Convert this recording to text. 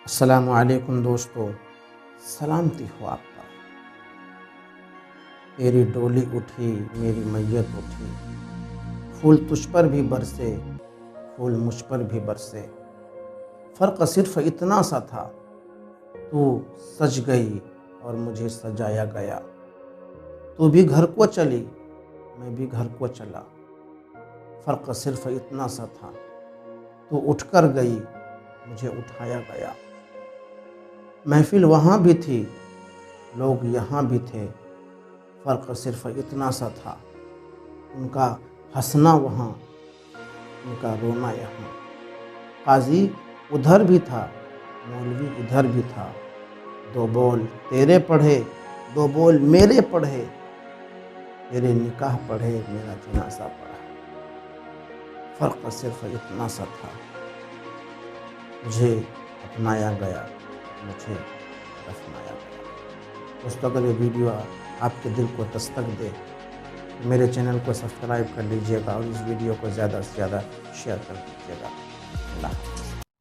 السلام علیکم دوستو، سلامتی ہو آپ پر۔ تیری ڈولی اٹھی میری میت اٹھی، پھول تجھ پر بھی برسے پھول مجھ پر بھی برسے، فرق صرف اتنا سا تھا، تو سج گئی اور مجھے سجایا گیا۔ تو بھی گھر کو چلی میں بھی گھر کو چلا، فرق صرف اتنا سا تھا، تو اٹھ کر گئی مجھے اٹھایا گیا۔ محفل وہاں بھی تھی لوگ یہاں بھی تھے، فرق صرف اتنا سا تھا، ان کا ہنسنا وہاں ان کا رونا یہاں۔ قاضی ادھر بھی تھا مولوی ادھر بھی تھا، دو بول تیرے پڑھے دو بول میرے پڑھے، تیرے نکاح پڑھے میرا جنازہ پڑھا۔ فرق صرف اتنا سا تھا، مجھے اپنایا گیا مجھے دفنایا گیا۔ دوستو، اگر یہ ویڈیو آپ کے دل کو دستک دے تو میرے چینل کو سبسکرائب کر لیجئے گا اور اس ویڈیو کو زیادہ سے زیادہ شیئر کر دیجئے گا۔ اللہ حافظ۔